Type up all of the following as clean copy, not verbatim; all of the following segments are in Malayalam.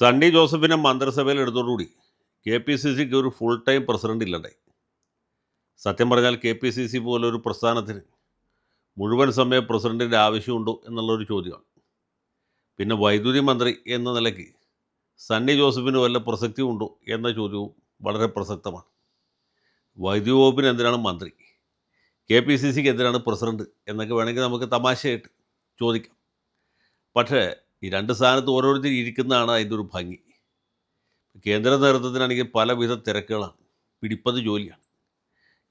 സണ്ണി ജോസഫിനെ മന്ത്രിസഭയിൽ എടുത്തോടുകൂടി കെ പി സി സിക്ക് ഒരു ഫുൾ ടൈം പ്രസിഡന്റ് ഇല്ലണ്ടായി. സത്യം പറഞ്ഞാൽ കെ പി സി സി പോലൊരു പ്രസ്ഥാനത്തിന് മുഴുവൻ സമയ പ്രസിഡന്റിൻ്റെ ആവശ്യമുണ്ടോ എന്നുള്ളൊരു ചോദ്യമാണ്. പിന്നെ വൈദ്യുതി മന്ത്രി എന്ന നിലയ്ക്ക് സണ്ണി ജോസഫിന് വല്ല പ്രസക്തി ഉണ്ടോ എന്ന ചോദ്യവും വളരെ പ്രസക്തമാണ്. വൈദ്യുതി വകുപ്പിന് എന്തിനാണ് മന്ത്രി, കെ പി സി സിക്ക് എന്തിനാണ് പ്രസിഡന്റ് എന്നൊക്കെ വേണമെങ്കിൽ നമുക്ക് തമാശയായിട്ട് ചോദിക്കാം. പക്ഷേ ഈ രണ്ട് സ്ഥാനത്ത് ഓരോരുത്തർ ഇരിക്കുന്നതാണ് അതിൻ്റെ ഒരു ഭംഗി. കേന്ദ്ര നേതൃത്വത്തിനാണെങ്കിൽ പലവിധ തിരക്കുകളാണ്, പിടിപ്പത് ജോലിയാണ്.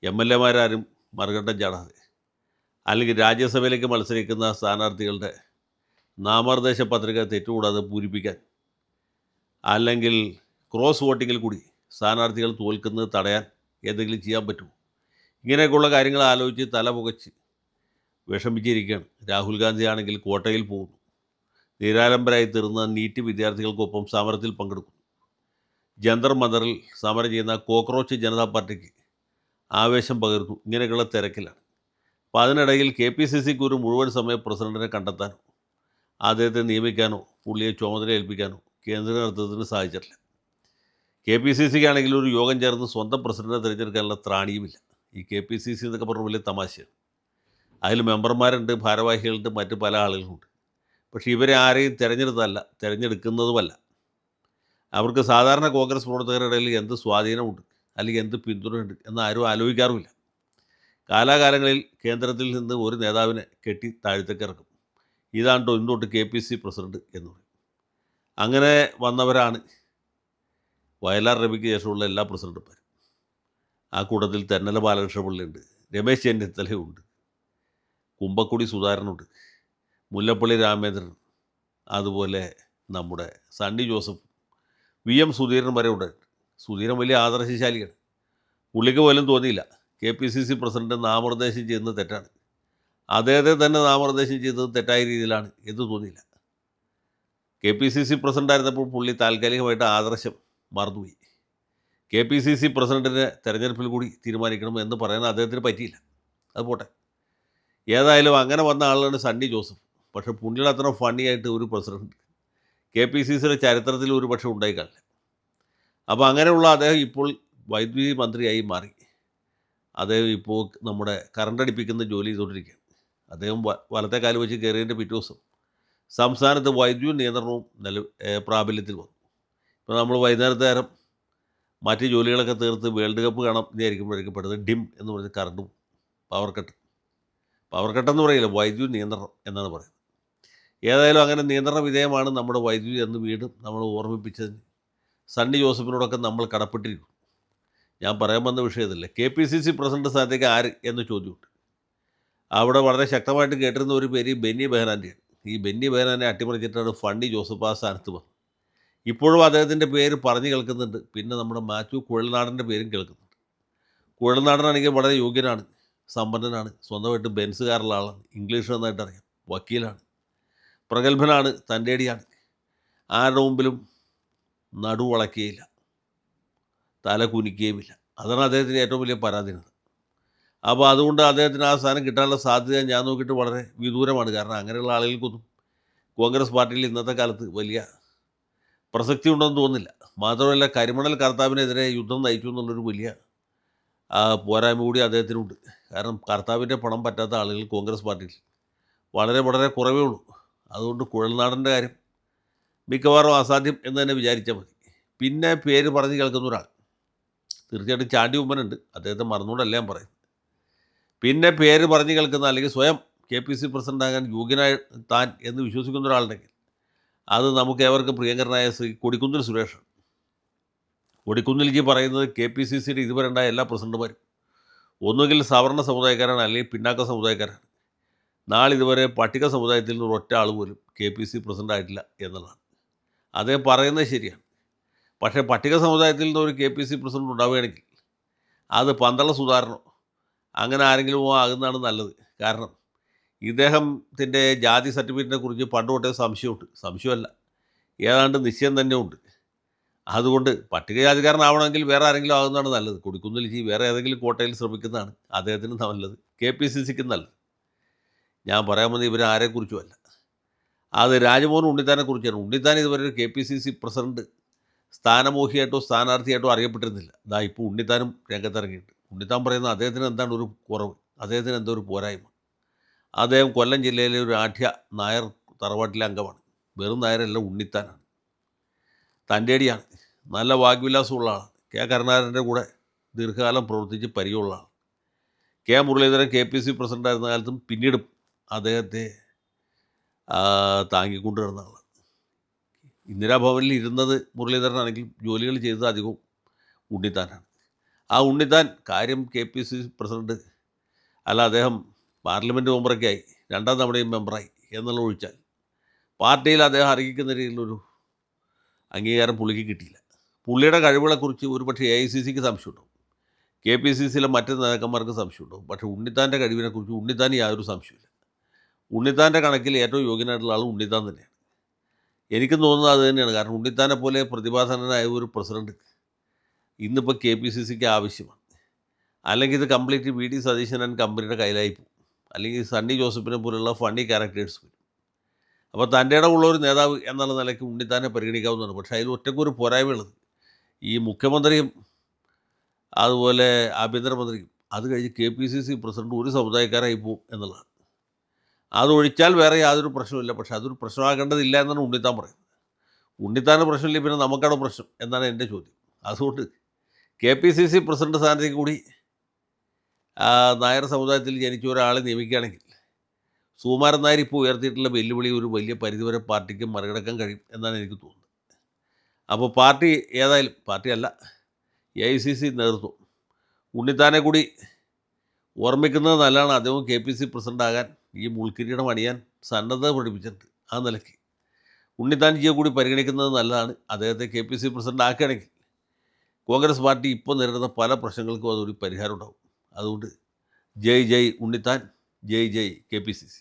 എം എൽ എമാരാരും മറുകണ്ടം ചാടാതെ, അല്ലെങ്കിൽ രാജ്യസഭയിലേക്ക് മത്സരിക്കുന്ന സ്ഥാനാർത്ഥികളുടെ നാമനിർദ്ദേശ പത്രിക തെറ്റുകൂടാതെ പൂരിപ്പിക്കാൻ, അല്ലെങ്കിൽ ക്രോസ് വോട്ടിങ്ങിൽ കൂടി സ്ഥാനാർത്ഥികൾ തോൽക്കുന്നത് തടയാൻ എന്തെങ്കിലും ചെയ്യാൻ പറ്റുമോ? ഇങ്ങനെയൊക്കെയുള്ള കാര്യങ്ങൾ ആലോചിച്ച് തല പുകച്ച് വിഷമിച്ചിരിക്കുകയാണ്. രാഹുൽ ഗാന്ധി ആണെങ്കിൽ കോട്ടയിൽ പോകുന്നു, നിരാലംബരായി തീർന്ന നീറ്റ് വിദ്യാർത്ഥികൾക്കൊപ്പം സമരത്തിൽ പങ്കെടുക്കുന്നു. ജന്തർ മന്ദറിൽ സമരം ചെയ്യുന്ന കോക്രോച്ച് ജനതാ പാർട്ടിക്ക് ആവേശം പകരുന്നു. ഇങ്ങനെയൊക്കെയുള്ള തിരക്കിലാണ്. അപ്പോൾ അതിനിടയിൽ കെ പി സി സിക്ക് ഒരു മുഴുവൻ സമയ പ്രസിഡന്റിനെ കണ്ടെത്താനോ അദ്ദേഹത്തെ നിയമിക്കാനോ പുള്ളിയെ ചുമതല ഏൽപ്പിക്കാനോ കേന്ദ്ര നേതൃത്വത്തിന് സാധിച്ചിട്ടില്ല. കെ പി സി സിക്ക് ആണെങ്കിൽ ഒരു യോഗം ചേർന്ന് സ്വന്തം പ്രസിഡന്റിനെ തിരഞ്ഞെടുക്കാനുള്ള ത്രാണിയുമില്ല. ഈ കെ പി സി സി എന്നൊക്കെ പറഞ്ഞ വലിയ തമാശയാണ്. അതിൽ മെമ്പർമാരുണ്ട്, ഭാരവാഹികളുണ്ട്, മറ്റ് പല ആളുകളുണ്ട്. പക്ഷേ ഇവരെ ആരെയും തിരഞ്ഞെടുത്തതല്ല, തിരഞ്ഞെടുക്കുന്നതുമല്ല. അവർക്ക് സാധാരണ കോൺഗ്രസ് പ്രവർത്തകരുടെ ഇടയിൽ എന്ത് സ്വാധീനമുണ്ട്, അല്ലെങ്കിൽ എന്ത് പിന്തുണയുണ്ട് എന്ന് ആരും ആലോചിക്കാറുമില്ല. കാലാകാലങ്ങളിൽ കേന്ദ്രത്തിൽ നിന്ന് ഒരു നേതാവിനെ കെട്ടി താഴത്തേക്ക് ഇറക്കും. ഇതാണ്ടോ ഇന്നോട്ട് കെ പി സി പ്രസിഡന്റ് എന്ന് പറയും. അങ്ങനെ വന്നവരാണ് വയലാർ രവിക്ക് ശേഷമുള്ള എല്ലാ പ്രസിഡന്റുമാരും. ആ കൂട്ടത്തിൽ തെന്നല ബാലകൃഷ്ണപിള്ളയുണ്ട്, രമേശ് ചെന്നിത്തലയുണ്ട്, കുമ്പക്കുടി സുധാകരനുണ്ട്, മുല്ലപ്പള്ളി രാമചന്ദ്രൻ, അതുപോലെ നമ്മുടെ സണ്ണി ജോസഫ്, വി എം സുധീരൻ വരെ ഉണ്ടായിരുന്നു. സുധീരൻ വലിയ ആദർശശാലിയാണ്. പുള്ളിക്ക് പോലും തോന്നിയില്ല K P C C president നാമനിർദ്ദേശം ചെയ്യുന്നത് തെറ്റാണ്, അദ്ദേഹത്തെ തന്നെ നാമനിർദ്ദേശം ചെയ്തത് തെറ്റായ രീതിയിലാണ് എന്ന് തോന്നിയില്ല. കെ പി സി സി പ്രസിഡൻ്റായിരുന്നപ്പോൾ പുള്ളി താൽക്കാലികമായിട്ട് ആദർശം മറന്നുപോയി. കെ പി സി സി പ്രസിഡൻറ്റിനെ തെരഞ്ഞെടുപ്പിൽ കൂടി തീരുമാനിക്കണം എന്ന് പറയാൻ അദ്ദേഹത്തിന് പറ്റിയില്ല. അത് പോട്ടെ. ഏതായാലും അങ്ങനെ വന്ന ആളാണ് സണ്ണി ജോസഫ്. പക്ഷേ പുള്ളിയുടെ അത്ര ഫണ്ണിയായിട്ട് ഒരു പ്രസിഡന്റ് കെ പി സി സിയുടെ ചരിത്രത്തിൽ ഒരു പക്ഷേ ഉണ്ടായിക്കാണില്ല. അപ്പോൾ അങ്ങനെയുള്ള അദ്ദേഹം ഇപ്പോൾ വൈദ്യുതി മന്ത്രിയായി മാറി. അദ്ദേഹം ഇപ്പോൾ നമ്മുടെ കറണ്ടടിപ്പിക്കുന്ന ജോലി ചെയ്തുകൊണ്ടിരിക്കുകയാണ്. അദ്ദേഹം വലത്തെ കാല് വെച്ച് കയറിയതിൻ്റെ പിറ്റേ ദിവസം സംസ്ഥാനത്ത് വൈദ്യുതി നിയന്ത്രണവും പ്രാബല്യത്തിൽ വന്നു. ഇപ്പോൾ നമ്മൾ വൈകുന്നേരത്തെ നേരം മറ്റ് ജോലികളൊക്കെ തീർത്ത് വേൾഡ് കപ്പ് കാണാം എന്നായിരിക്കുമ്പോഴേക്കും പെടുന്നത് ഡിം എന്ന് പറഞ്ഞ് കറണ്ടും പവർ കട്ടെന്ന് പറയില്ല, വൈദ്യുതി നിയന്ത്രണം എന്നാണ് പറയുന്നത്. ഏതായാലും അങ്ങനെ നിയന്ത്രണ വിധേയമാണ് നമ്മുടെ വൈദ്യുതി എന്ന് വീണ്ടും നമ്മൾ ഓർമ്മിപ്പിച്ചതിന് സണ്ണി ജോസഫിനോടൊക്കെ നമ്മൾ കടപ്പെട്ടിരിക്കും. ഞാൻ പറയാൻ വന്ന വിഷയത്തില്ല. K P C C president സ്ഥാനത്തേക്ക് ആര് എന്ന ചോദ്യമുണ്ട്. അവിടെ വളരെ ശക്തമായിട്ട് കേട്ടിരുന്ന ഒരു പേര് ബെന്നി ബെഹനാൻ്റെയാണ്. ഈ ബെന്നി ബെഹനാനെ അട്ടിമറിച്ചിട്ടാണ് ഫണ്ണി ജോസഫ് ആ സ്ഥാനത്ത് വന്നത്. ഇപ്പോഴും അദ്ദേഹത്തിൻ്റെ പേര് പറഞ്ഞു കേൾക്കുന്നുണ്ട്. പിന്നെ നമ്മുടെ മാത്യു കുഴൽനാടൻ്റെ പേരും കേൾക്കുന്നുണ്ട്. കുഴൽനാടനാണെങ്കിൽ വളരെ യോഗ്യനാണ്, സമ്പന്നനാണ്, സ്വന്തമായിട്ട് ബെൻസ് കാറുള്ള ആളാണ്, ഇംഗ്ലീഷ് നന്നായിട്ട് അറിയാം, വക്കീലാണ്, പ്രഗത്ഭനാണ്, തൻ്റെടിയാണ്. ആരുടെ മുമ്പിലും നടുവളക്കുകയില്ല, തല കുനിക്കുകയുമില്ല. അതാണ് അദ്ദേഹത്തിൻ്റെ ഏറ്റവും വലിയ പരാധീനത. അപ്പോൾ അതുകൊണ്ട് അദ്ദേഹത്തിന് ആ സ്ഥാനം കിട്ടാനുള്ള സാധ്യത ഞാൻ നോക്കിയിട്ട് വളരെ വിദൂരമാണ്. കാരണം അങ്ങനെയുള്ള ആളുകൾക്കൊന്നും കോൺഗ്രസ് പാർട്ടിയിൽ ഇന്നത്തെ കാലത്ത് വലിയ പ്രസക്തി ഉണ്ടെന്ന് തോന്നുന്നില്ല. മാത്രമല്ല കരിമണൽ കർത്താവിനെതിരെ യുദ്ധം നയിച്ചു എന്നുള്ളൊരു വലിയ പോരായ്മ കൂടി അദ്ദേഹത്തിനുണ്ട്. കാരണം കർത്താവിൻ്റെ പണം പറ്റാത്ത ആളുകൾ കോൺഗ്രസ് പാർട്ടിയിൽ വളരെ വളരെ കുറവേ ഉള്ളൂ. അതുകൊണ്ട് കുഴൽനാടൻ്റെ കാര്യം മിക്കവാറും അസാധ്യം എന്ന് തന്നെ വിചാരിച്ചാൽ മതി. പിന്നെ പേര് പറഞ്ഞ് കേൾക്കുന്ന ഒരാൾ തീർച്ചയായിട്ടും ചാണ്ടി ഉമ്മനുണ്ട്, അദ്ദേഹത്തെ മറന്നുകൊണ്ടല്ല ഞാൻ പറയുന്നത്. പിന്നെ പേര് പറഞ്ഞ് കേൾക്കുന്ന അല്ലെങ്കിൽ സ്വയം കെ പി സി പ്രസിഡൻ്റാകാൻ യോഗ്യനായ താൻ എന്ന് വിശ്വസിക്കുന്ന ഒരാളുണ്ടെങ്കിൽ അത് നമുക്ക് ഏവർക്കും പ്രിയങ്കരനായ ശ്രീ കൊടിക്കുന്നിൽ സുരേഷാണ്. കൊടിക്കുന്നിൽജി പറയുന്നത് കെ പി സി സിയുടെ ഇതുവരെ ഉണ്ടായ എല്ലാ പ്രസിഡന്റുമാരും ഒന്നുകിൽ സവർണ്ണ സമുദായക്കാരാണ്, അല്ലെങ്കിൽ പിന്നാക്ക സമുദായക്കാരാണ്. നാളിതുവരെ പട്ടിക സമുദായത്തിൽ നിന്ന് ഒറ്റ ആൾ പോലും കെ പി സി പ്രസിഡൻ്റ് ആയിട്ടില്ല എന്നുള്ളതാണ്. അദ്ദേഹം പറയുന്നത് ശരിയാണ്. പക്ഷേ പട്ടിക സമുദായത്തിൽ നിന്ന് ഒരു കെ പി സി പ്രസിഡന്റ് ഉണ്ടാവുകയാണെങ്കിൽ അത് പന്തള സുധാകരനോ അങ്ങനെ ആരെങ്കിലും ആകുന്നതാണ് നല്ലത്. കാരണം ഇദ്ദേഹത്തിൻ്റെ ജാതി സർട്ടിഫിക്കറ്റിനെ കുറിച്ച് പണ്ട് തൊട്ടേ സംശയമുണ്ട്. സംശയമല്ല, ഏതാണ്ട് നിശ്ചയം തന്നെ ഉണ്ട്. അതുകൊണ്ട് പട്ടികജാതിക്കാരനാവണമെങ്കിൽ വേറെ ആരെങ്കിലും ആകുന്നതാണ് നല്ലത്. കൊടിക്കുന്നിൽജി വേറെ ഏതെങ്കിലും കോട്ടയിൽ ശ്രമിക്കുന്നതാണ് അദ്ദേഹത്തിന് നല്ലത്, കെ പി സി സിക്ക് നല്ലത്. ഞാൻ പറയാൻ വന്നത് ഇവരാരെക്കുറിച്ചുമല്ല. അത് രാജ്മോഹൻ ഉണ്ണിത്താനെ കുറിച്ചാണ്. ഉണ്ണിത്താൻ ഇതുവരെ ഒരു K P C C president സ്ഥാനമോഹിയായിട്ടോ സ്ഥാനാർത്ഥിയായിട്ടോ അറിയപ്പെട്ടിരുന്നില്ല. ഇതാ ഇപ്പോൾ ഉണ്ണിത്താനും രംഗത്തിറങ്ങിയിട്ട് ഉണ്ണിത്താൻ പറയുന്നത് അദ്ദേഹത്തിന് എന്താണ് ഒരു കുറവ്, അദ്ദേഹത്തിന് എന്തോ ഒരു പോരായ്മ. അദ്ദേഹം കൊല്ലം ജില്ലയിലെ ഒരു ആഠ്യ നായർ തറവാട്ടിലെ അംഗമാണ്. വെറും നായരല്ല, ഉണ്ണിത്താനാണ്. തൻ്റേടിയാണ്, നല്ല വാഗ്വിലാസമുള്ള ആളാണ്. കെ കരുണാകരൻ്റെ കൂടെ ദീർഘകാലം പ്രവർത്തിച്ച് പരിചയമുള്ള ആൾ. K Muraleedharan K P C പ്രസിഡൻ്റായിരുന്ന കാലത്തും പിന്നീടും അദ്ദേഹത്തെ താങ്ങിക്കൊണ്ട് കിടന്ന ആളാണ്. ഇന്ദിരാഭവനിൽ ഇരുന്നത് മുരളീധരനാണെങ്കിൽ ജോലികൾ ചെയ്തത് അധികവും ഉണ്ണിത്താനാണ്. ആ ഉണ്ണിത്താൻ കാര്യം K P C C president അല്ല, അദ്ദേഹം പാർലമെൻറ്റ് മെമ്പറൊക്കെ ആയി, രണ്ടാം തവണയും മെമ്പറായി എന്നുള്ള ഒഴിച്ചാൽ പാർട്ടിയിൽ അദ്ദേഹം അർഹിക്കുന്ന രീതിയിലൊരു അംഗീകാരം പുള്ളിക്ക് കിട്ടിയില്ല. പുള്ളിയുടെ കഴിവുകളെക്കുറിച്ച് ഒരുപക്ഷെ എ ഐ സി സിക്ക് സംശയമുണ്ടാവും, കെ പി സി സിയിലെ മറ്റ് നേതാക്കന്മാർക്ക് സംശയമുണ്ടാവും. പക്ഷേ ഉണ്ണിത്താൻ്റെ കഴിവിനെക്കുറിച്ച് ഉണ്ണിത്താൻ യാതൊരു സംശയമില്ല. ഉണ്ണിത്താൻ്റെ കണക്കിൽ ഏറ്റവും യോഗ്യനായിട്ടുള്ള ആൾ ഉണ്ണിത്താൻ തന്നെയാണ്. എനിക്കും തോന്നുന്നത് അത് തന്നെയാണ്. കാരണം ഉണ്ണിത്താനെ പോലെ പ്രതിഭാധനനായ ഒരു പ്രസിഡന്റ് ഇന്നിപ്പോൾ കെ പി സി സിക്ക് ആവശ്യമാണ്. അല്ലെങ്കിൽ ഇത് complete V D Satheesan and കമ്പനിയുടെ കയ്യിലായി പോകും, അല്ലെങ്കിൽ സണ്ണി ജോസഫിനെ പോലുള്ള ഫണ്ണി ക്യാരക്ടേഴ്സ് വരും. അപ്പോൾ തൻ്റെ ഇടമുള്ള ഒരു നേതാവ് എന്നുള്ള നിലയ്ക്ക് ഉണ്ണിത്താനെ പരിഗണിക്കാവുന്നതാണ്. പക്ഷേ അതിൽ ഒറ്റക്കൊരു പോരായ്മയുള്ളത്, ഈ മുഖ്യമന്ത്രിയും അതുപോലെ ആഭ്യന്തരമന്ത്രിയും അത് കഴിഞ്ഞ് K P C C president ഒരു സമുദായക്കാരായി പോകും എന്നുള്ളതാണ്. അതൊഴിച്ചാൽ വേറെ യാതൊരു പ്രശ്നമില്ല. പക്ഷേ അതൊരു പ്രശ്നമാക്കേണ്ടതില്ല എന്നാണ് ഉണ്ണിത്താൻ പറയുന്നത്. ഉണ്ണിത്താന് പ്രശ്നമില്ല, പിന്നെ നമുക്കാണ് പ്രശ്നം എന്നാണ് എൻ്റെ ചോദ്യം. അതുകൊണ്ട് K P C C president സ്ഥാനത്തേക്ക് കൂടി നായർ സമുദായത്തിൽ ജനിച്ച ഒരാളെ നിയമിക്കുകയാണെങ്കിൽ സുകുമാരൻ നായർ ഇപ്പോൾ ഉയർത്തിയിട്ടുള്ള വെല്ലുവിളി ഒരു വലിയ പരിധിവരെ പാർട്ടിക്ക് മറികടക്കാൻ കഴിയും എന്നാണ് എനിക്ക് തോന്നുന്നത്. അപ്പോൾ പാർട്ടി ഏതായാലും, പാർട്ടിയല്ല, എ ഐ സി സി നേതൃത്വം ഉണ്ണിത്താനെ കൂടി ഓർമ്മിക്കുന്നത് നല്ലതാണ്. അദ്ദേഹം കെ പി സി പ്രസിഡന്റ് ആകാൻ, ഈ മുൾക്കിരീടം അണിയാൻ സന്നദ്ധത പഠിപ്പിച്ചിട്ടുണ്ട്. ആ നിലയ്ക്ക് ഉണ്ണിത്താൻ ജിയെ കൂടി പരിഗണിക്കുന്നത് നല്ലതാണ്. അദ്ദേഹത്തെ കെ പി സി പ്രസിഡന്റ് ആക്കുകയാണെങ്കിൽ കോൺഗ്രസ് പാർട്ടി ഇപ്പോൾ നേരിടുന്ന പല പ്രശ്നങ്ങൾക്കും അതൊരു പരിഹാരം ഉണ്ടാവും. അതുകൊണ്ട് ജയ് ജയ് ഉണ്ണിത്താൻ, ജയ് ജയ് കെ പി സി സി.